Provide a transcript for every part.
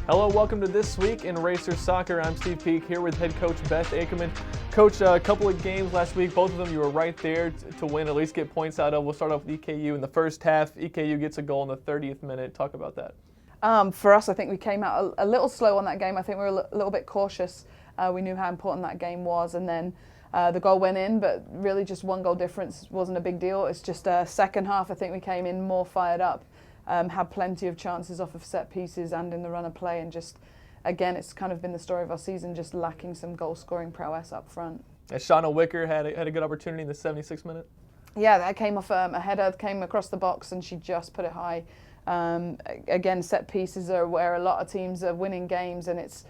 Hello, welcome to This Week in Racer Soccer. I'm Steve Peake here with head coach Beth Acreman. Coach, a couple of games last week, both of them you were right there to win, at least get points out of. We'll start off with EKU in the first half. EKU gets a goal in the 30th minute. Talk about that. For us, I think we came out a little slow on that game. I think we were a little bit cautious. We knew how important that game was, and then the goal went in, but really just one goal difference wasn't a big deal. It's just second half, I think we came in more fired up, had plenty of chances off of set pieces and in the run of play, and just, again, it's kind of been the story of our season, just lacking some goal-scoring prowess up front. And Shauna Wicker had a good opportunity in the 76th minute. Yeah, that came off a header, came across the box, and she just put it high. Again, set pieces are where a lot of teams are winning games, and it's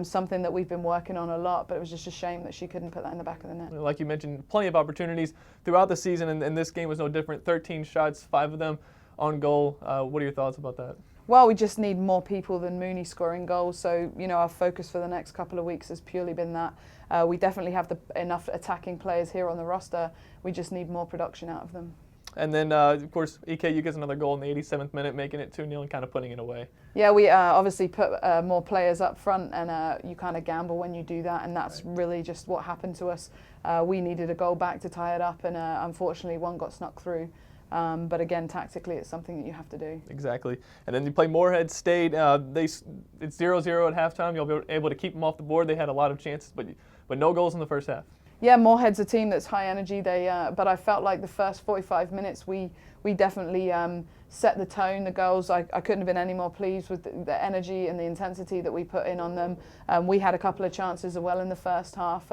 something that we've been working on a lot, but it was just a shame that she couldn't put that in the back of the net. Like you mentioned, plenty of opportunities throughout the season, and this game was no different. 13 shots, 5 of them on goal. What are your thoughts about that? Well, we just need more people than Mooney scoring goals, so our focus for the next couple of weeks has purely been that. We definitely have enough attacking players here on the roster. We just need more production out of them. And then, of course, EKU gets another goal in the 87th minute, making it 2-0 and kind of putting it away. Yeah, we obviously put more players up front, and you kind of gamble when you do that, and that's really just what happened to us. We needed a goal back to tie it up, and unfortunately one got snuck through. But again, tactically, it's something that you have to do. Exactly. And then you play Moorhead State. It's 0-0 at halftime. You'll be able to keep them off the board. They had a lot of chances, but no goals in the first half. Yeah, Moorhead's a team that's high energy. But I felt like the first 45 minutes, we definitely set the tone. The girls, I couldn't have been any more pleased with the energy and the intensity that we put in on them. We had a couple of chances as well in the first half.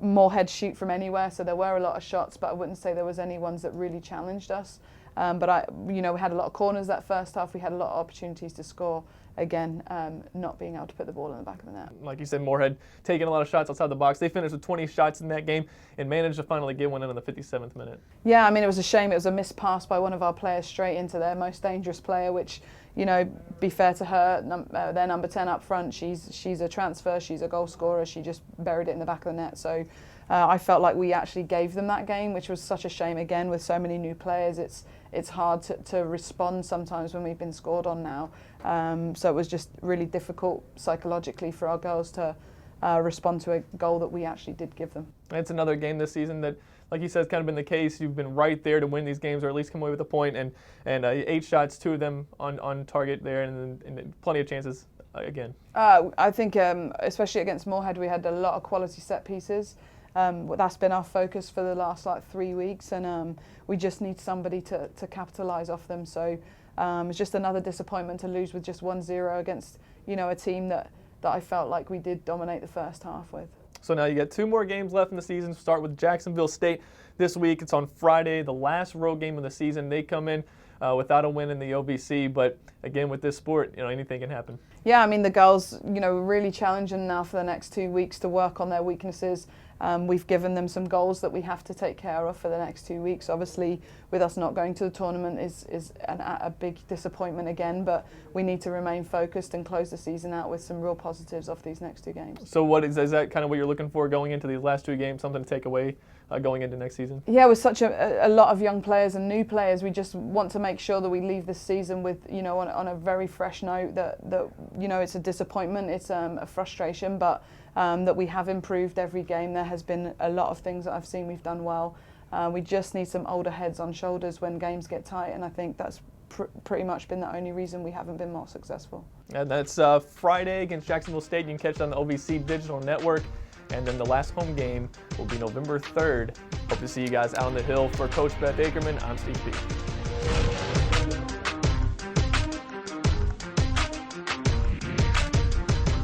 Moorhead shoot from anywhere, so there were a lot of shots, but I wouldn't say there was any ones that really challenged us. But we had a lot of corners that first half. We had a lot of opportunities to score. Again, not being able to put the ball in the back of the net. Like you said, Moorhead taking a lot of shots outside the box. They finished with 20 shots in that game and managed to finally get one in the 57th minute. Yeah, I mean, it was a shame. It was a missed pass by one of our players straight into their most dangerous player, which, be fair to her, their number 10 up front, she's a transfer, she's a goal scorer, she just buried it in the back of the net. So I felt like we actually gave them that game, which was such a shame. Again, with so many new players, it's hard to respond sometimes when we've been scored on now. So it was just really difficult psychologically for our girls to respond to a goal that we actually did give them. It's another game this season that, like you said, has kind of been the case. You've been right there to win these games, or at least come away with a point, and 8 shots, 2 of them on target there, and plenty of chances again. I think, especially against Moorhead, we had a lot of quality set pieces. That's been our focus for the last 3 weeks, and we just need somebody to capitalise off them. So it's just another disappointment to lose with just 1-0 against a team that I felt like we did dominate the first half with. So now you got 2 more games left in the season. Start with Jacksonville State this week. It's on Friday, the last road game of the season. They come in without a win in the OVC, but again, with this sport, anything can happen. Yeah, I mean, the girls, really challenging now for the next 2 weeks to work on their weaknesses. We've given them some goals that we have to take care of for the next 2 weeks. Obviously, with us not going to the tournament is a big disappointment again, but we need to remain focused and close the season out with some real positives off these next 2 games. So is that kind of what you're looking for going into these last 2 games, something to take away going into next season? Yeah, with such a lot of young players and new players, we just want to make sure that we leave this season with, on a very fresh note, that it's a disappointment, it's a frustration, but that we have improved every game. There has been a lot of things that I've seen we've done well. We just need some older heads on shoulders when games get tight, and I think that's pretty much been the only reason we haven't been more successful. And that's Friday against Jacksonville State. You can catch it on the OVC Digital Network. And then the last home game will be November 3rd. Hope to see you guys out on the hill. For Coach Beth Acreman, I'm Steve Peake.